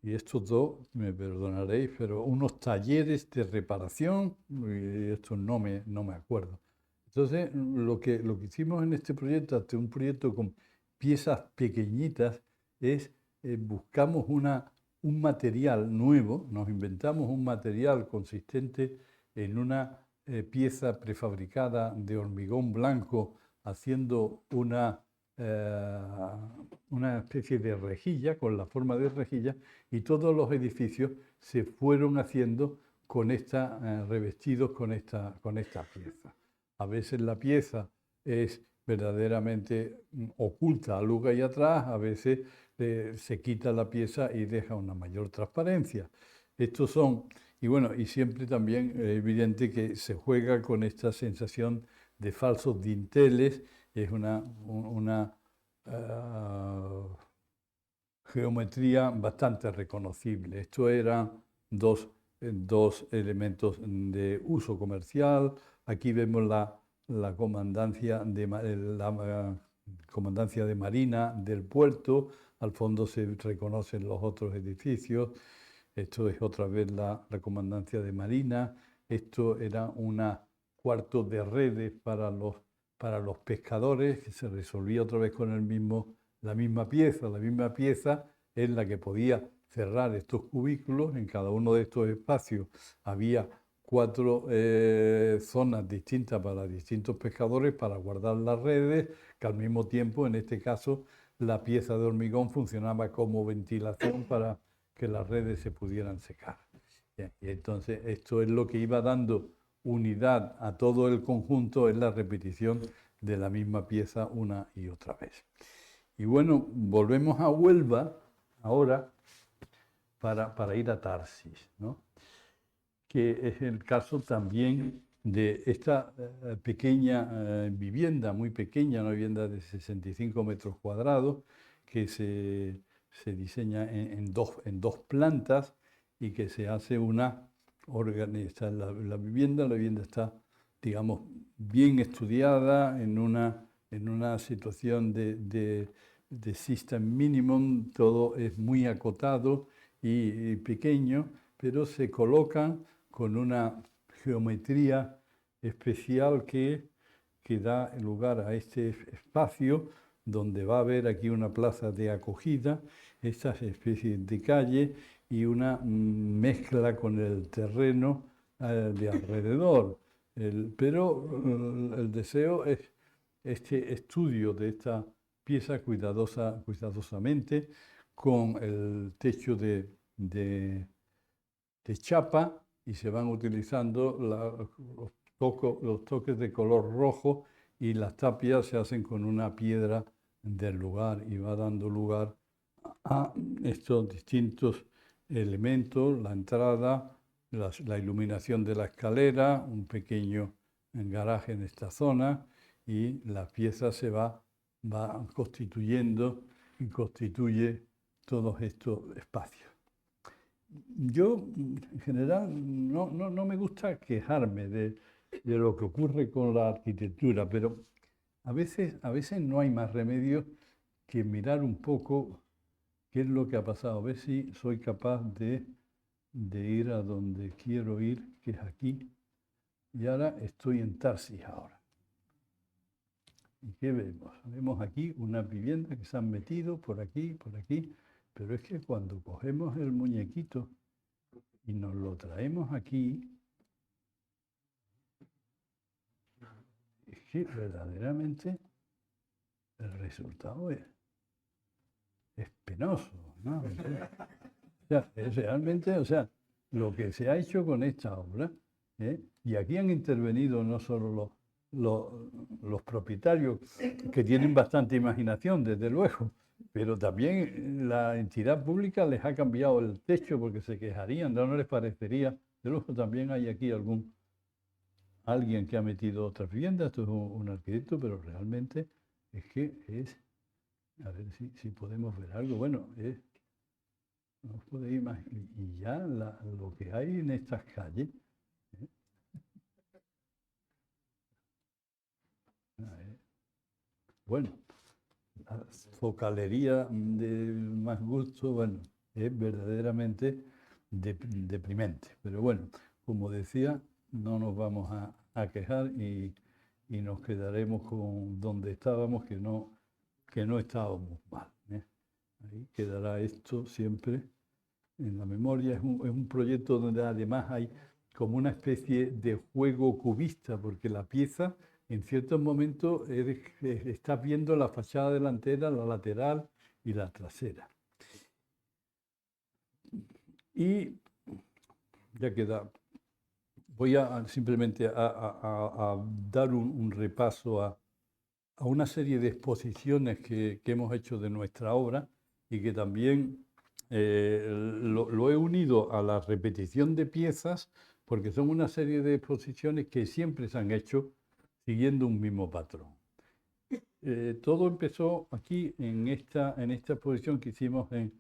Y estos dos, me perdonaréis, pero unos talleres de reparación, y esto no me acuerdo. Entonces, lo que hicimos en este proyecto, un proyecto con piezas pequeñitas, es buscamos un material nuevo, nos inventamos un material consistente en una pieza prefabricada de hormigón blanco, haciendo una especie de rejilla, con la forma de rejilla, y todos los edificios se fueron haciendo revestidos con esta pieza. A veces la pieza es verdaderamente oculta a luz y atrás, a veces se quita la pieza y deja una mayor transparencia. Estos son, y bueno, y siempre también es evidente que se juega con esta sensación de falsos dinteles. Es una geometría bastante reconocible. Esto eran dos elementos de uso comercial. Aquí vemos la comandancia de Marina del puerto. Al fondo se reconocen los otros edificios. Esto es otra vez la comandancia de Marina. Esto era un cuarto de redes para los pescadores, que se resolvía otra vez con la misma pieza. La misma pieza es la que podía cerrar estos cubículos. En cada uno de estos espacios había 4 zonas distintas para distintos pescadores para guardar las redes, que al mismo tiempo, en este caso, la pieza de hormigón funcionaba como ventilación para que las redes se pudieran secar. Bien, y entonces esto es lo que iba dando unidad a todo el conjunto, es la repetición de la misma pieza una y otra vez. Y bueno, volvemos a Huelva ahora para ir a Tarsis, ¿no? Que es el caso también de esta pequeña vivienda, muy pequeña, una vivienda de 65 metros cuadrados, que se diseña en dos plantas y que se hace organización. La vivienda está, digamos, bien estudiada, en una situación de system minimum. Todo es muy acotado y pequeño, pero se colocan con una geometría especial que da lugar a este espacio, donde va a haber aquí una plaza de acogida, estas especies de calle y una mezcla con el terreno de alrededor. Pero el deseo es este estudio de esta pieza cuidadosamente, con el techo de chapa, y se van utilizando los toques de color rojo, y las tapias se hacen con una piedra del lugar, y va dando lugar a estos distintos elementos: la entrada, la iluminación de la escalera, un pequeño garaje en esta zona, y la pieza se va constituyendo y constituye todos estos espacios. Yo, en general, no me gusta quejarme de lo que ocurre con la arquitectura, pero a veces no hay más remedio que mirar un poco qué es lo que ha pasado, a ver si soy capaz de ir a donde quiero ir, que es aquí. Y ahora estoy en Tarsis ahora. ¿Y qué vemos? Vemos aquí unas viviendas que se han metido por aquí, pero es que cuando cogemos el muñequito y nos lo traemos aquí, es que verdaderamente el resultado es penoso, ¿no? O sea, es realmente, o sea, lo que se ha hecho con esta obra, ¿eh? Y aquí han intervenido no solo los propietarios, que tienen bastante imaginación, desde luego, pero también la entidad pública les ha cambiado el techo porque se quejarían, no les parecería. De luego también hay aquí alguien que ha metido otras viviendas, esto es un arquitecto, pero realmente es que es, a ver si podemos ver algo, bueno, no os podéis imaginar, y ya lo que hay en estas calles, ¿eh? Bueno, la focalería de más gusto, bueno, es verdaderamente deprimente. Pero bueno, como decía, no nos vamos a quejar y nos quedaremos con donde estábamos, que no estábamos mal, ¿eh? Ahí quedará esto siempre en la memoria. Es un proyecto donde además hay como una especie de juego cubista, porque la pieza, en ciertos momentos, estás viendo la fachada delantera, la lateral y la trasera. Y ya queda. Voy simplemente a dar un repaso a una serie de exposiciones que hemos hecho de nuestra obra y que también lo he unido a la repetición de piezas porque son una serie de exposiciones que siempre se han hecho siguiendo un mismo patrón. Todo empezó aquí en esta exposición que hicimos en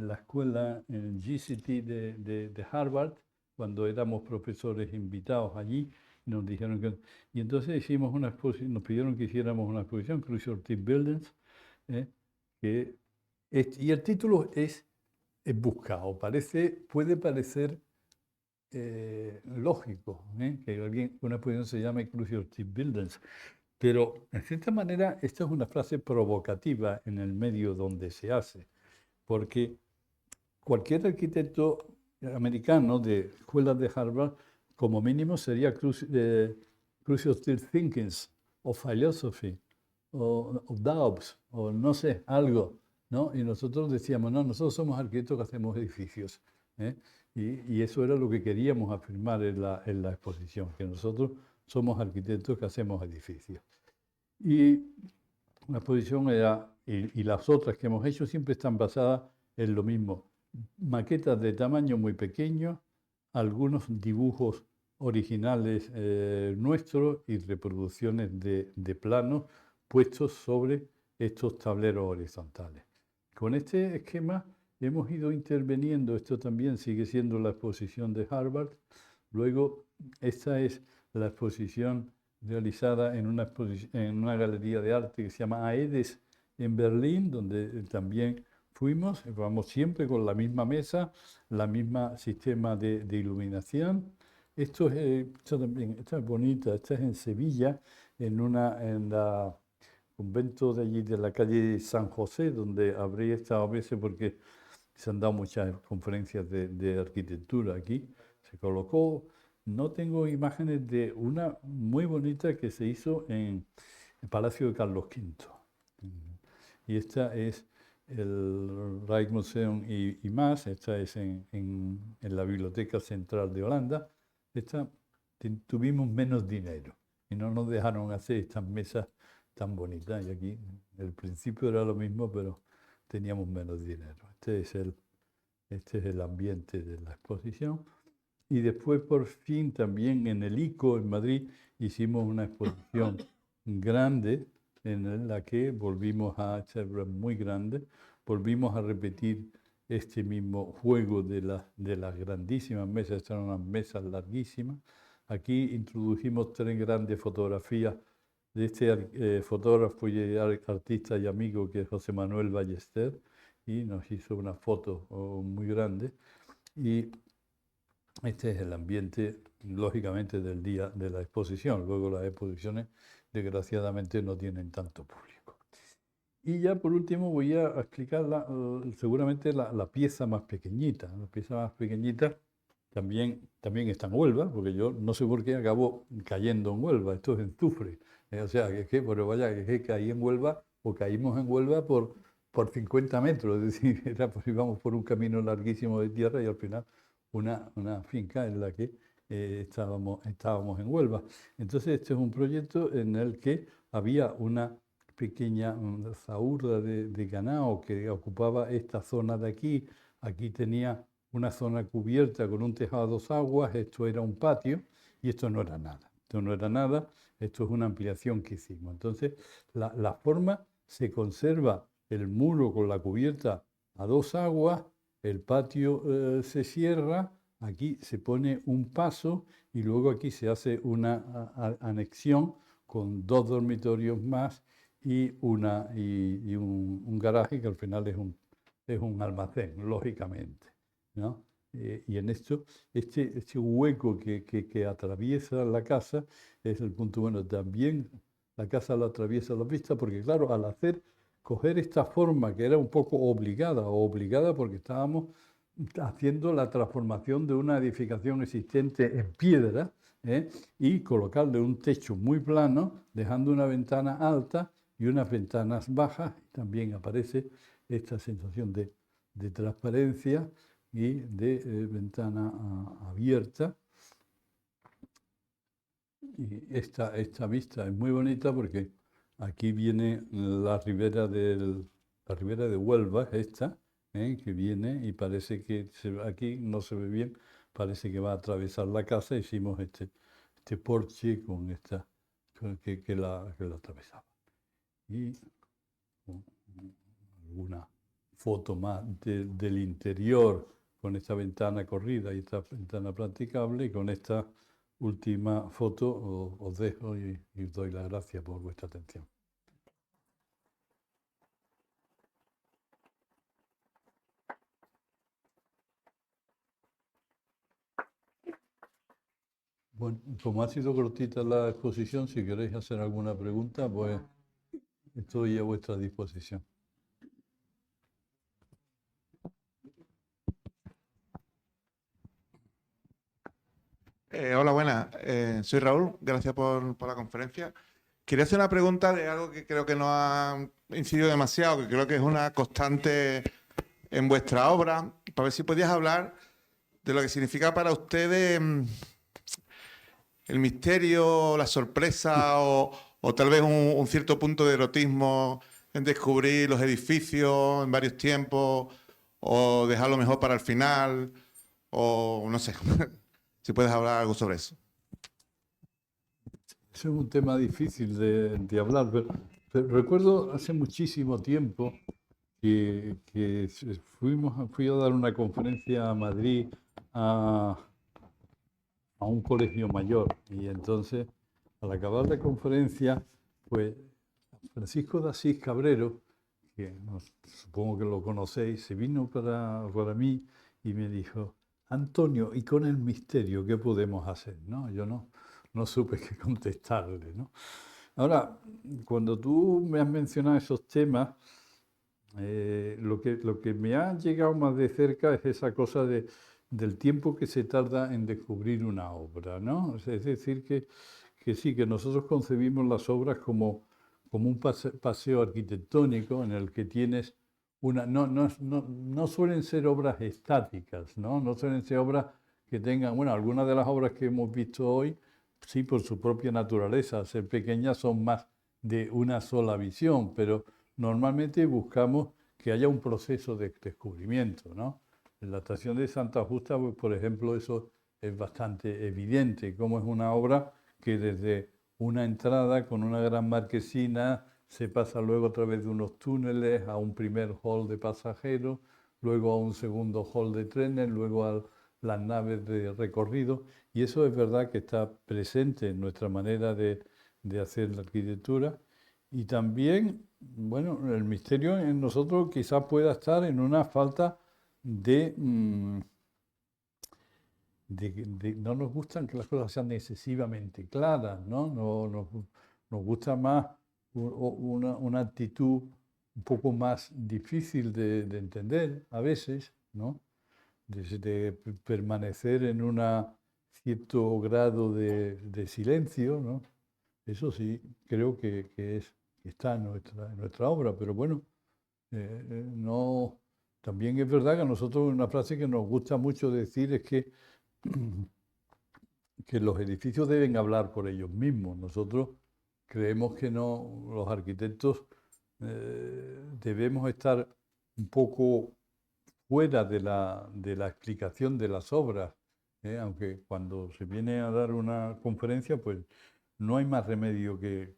la escuela, en el GCT de Harvard, cuando éramos profesores invitados allí. Nos dijeron que... Y entonces hicimos una exposición, nos pidieron que hiciéramos una exposición, Crucial Team Buildings, y el título es buscado. Puede parecer lógico, que una exposición se llame Crucial Team Buildings, pero en cierta manera esta es una frase provocativa en el medio donde se hace, porque cualquier arquitecto americano de escuelas de Harvard, como mínimo sería Crucial Steel Thinkings, o Philosophy, o Dobbs, o no sé, algo, ¿no? Y nosotros decíamos, no, nosotros somos arquitectos que hacemos edificios, ¿eh? Y eso era lo que queríamos afirmar en la exposición, que nosotros somos arquitectos que hacemos edificios. Y la exposición era, y las otras que hemos hecho siempre están basadas en lo mismo. Maquetas de tamaño muy pequeño, algunos dibujos originales nuestros y reproducciones de planos puestos sobre estos tableros horizontales. Con este esquema hemos ido interviniendo, esto también sigue siendo la exposición de Harvard. Luego, esta es la exposición realizada en una galería de arte que se llama AEDES en Berlín, donde también fuimos, vamos siempre con la misma mesa, la misma sistema de iluminación. Esto esta es bonita, esta es en Sevilla, en la convento de allí de la calle San José, donde habría estado a veces porque se han dado muchas conferencias de arquitectura aquí. Se colocó, no tengo imágenes de una muy bonita que se hizo en el Palacio de Carlos V. Y esta es el Rijksmuseum y más, esta es en la Biblioteca Central de Holanda. Tuvimos menos dinero y no nos dejaron hacer estas mesas tan bonitas. Y aquí, el principio era lo mismo, pero teníamos menos dinero. Este es el ambiente de la exposición. Y después, por fin, también en el ICO, en Madrid, hicimos una exposición grande en la que volvimos a hacer muy grande, volvimos a repetir este mismo juego de las grandísimas mesas. Estas eran unas mesas larguísimas. Aquí introdujimos 3 grandes fotografías de este fotógrafo y artista y amigo que es José Manuel Ballester, y nos hizo una foto muy grande. Y este es el ambiente, lógicamente, del día de la exposición. Luego las exposiciones, desgraciadamente, no tienen tanto público. Y ya por último voy a explicar seguramente la pieza más pequeñita. La pieza más pequeñita también está en Huelva, porque yo no sé por qué acabo cayendo en Huelva. Esto es en Tufre. O sea, pero vaya, que caí en Huelva o caímos en Huelva por 50 metros. Es decir, íbamos por un camino larguísimo de tierra y al final una finca en la que estábamos en Huelva. Entonces, este es un proyecto en el que había una pequeña zahurda de ganado que ocupaba esta zona de aquí. Aquí tenía una zona cubierta con un tejado a 2 aguas, esto era un patio y esto no era nada. Esto no era nada, esto es una ampliación que hicimos. Entonces, la forma se conserva, el muro con la cubierta a 2 aguas, el patio se cierra, aquí se pone un paso y luego aquí se hace una anexión con 2 dormitorios más y un garaje que al final es un almacén, lógicamente, ¿no? Y en esto, este hueco que atraviesa la casa es el punto bueno. También la casa la atraviesa la vista porque, claro, al coger esta forma que era un poco obligada porque estábamos haciendo la transformación de una edificación existente en piedra, y colocarle un techo muy plano, dejando una ventana alta y unas ventanas bajas. También aparece esta sensación de transparencia y de ventana abierta. Y esta vista es muy bonita porque aquí viene la ribera de Huelva, esta, que viene y parece que aquí no se ve bien, parece que va a atravesar la casa. Hicimos este porche con que la atravesaba. Y alguna foto más del interior con esta ventana corrida y esta ventana practicable. Y con esta última foto os dejo y os doy las gracias por vuestra atención. Bueno, como ha sido cortita la exposición, si queréis hacer alguna pregunta, pues estoy a vuestra disposición. Hola, buenas. Soy Raúl, gracias por la conferencia. Quería hacer una pregunta de algo que creo que no ha incidido demasiado, que creo que es una constante en vuestra obra, para ver si podías hablar de lo que significa para ustedes el misterio, la sorpresa o tal vez un cierto punto de erotismo en descubrir los edificios en varios tiempos o dejarlo mejor para el final, o no sé, si puedes hablar algo sobre eso. Es un tema difícil de hablar, pero recuerdo hace muchísimo tiempo que fui a dar una conferencia a Madrid a un colegio mayor, y entonces al acabar la conferencia, pues Francisco de Asís Cabrero, que supongo que lo conocéis, se vino para mí y me dijo: Antonio, y con el misterio, ¿qué podemos hacer? ¿No? Yo no supe qué contestarle, ¿no? Ahora, cuando tú me has mencionado esos temas, lo que me ha llegado más de cerca es esa cosa del tiempo que se tarda en descubrir una obra, ¿no? Es decir, que sí, que nosotros concebimos las obras como un paseo arquitectónico en el que tienes no suelen ser obras estáticas, ¿no? No suelen ser obras que tengan, bueno, algunas de las obras que hemos visto hoy, sí, por su propia naturaleza, al ser pequeñas, son más de una sola visión, pero normalmente buscamos que haya un proceso de descubrimiento, ¿no? En la estación de Santa Justa, pues, por ejemplo, eso es bastante evidente, como es una obra que desde una entrada con una gran marquesina se pasa luego a través de unos túneles a un primer hall de pasajeros, luego a un segundo hall de trenes, luego a las naves de recorrido, y eso es verdad que está presente en nuestra manera de hacer la arquitectura. Y también, bueno, el misterio en nosotros quizás pueda estar en una falta de, no nos gustan que las cosas sean excesivamente claras, ¿no? Nos gusta más una actitud un poco más difícil de entender a veces, ¿no? De permanecer en un cierto grado de silencio, ¿no? Eso sí, creo que está en nuestra obra, pero bueno, no. También es verdad que a nosotros una frase que nos gusta mucho decir es que los edificios deben hablar por ellos mismos. Nosotros creemos que no, los arquitectos debemos estar un poco fuera de la explicación de las obras, aunque cuando se viene a dar una conferencia, pues no hay más remedio que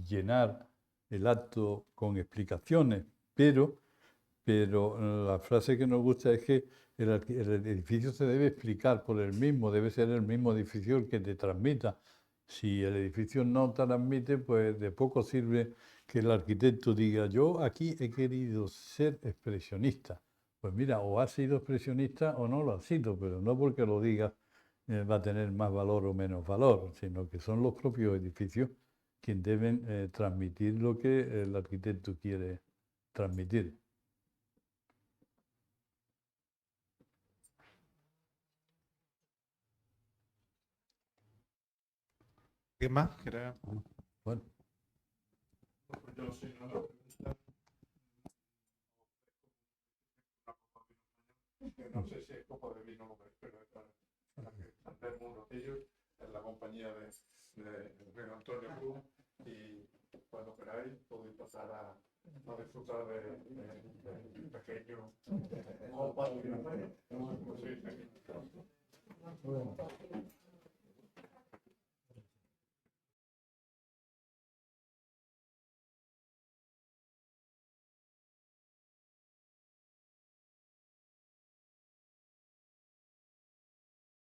llenar el acto con explicaciones, pero la frase que nos gusta es que el edificio se debe explicar por el mismo, debe ser el mismo edificio el que te transmita. Si el edificio no transmite, pues de poco sirve que el arquitecto diga, yo aquí he querido ser expresionista. Pues mira, o has sido expresionista o no lo has sido, pero no porque lo digas va a tener más valor o menos valor, sino que son los propios edificios quienes deben transmitir lo que el arquitecto quiere transmitir. ¿Qué más? ¿Quieres? Bueno, Yo sí, no, que no sé si es copa de vino o pero es para que cantemos un ratillo en la compañía de Antonio Cruz y cuando queráis podéis pasar a disfrutar de pequeño copa de vino. Sí, sí.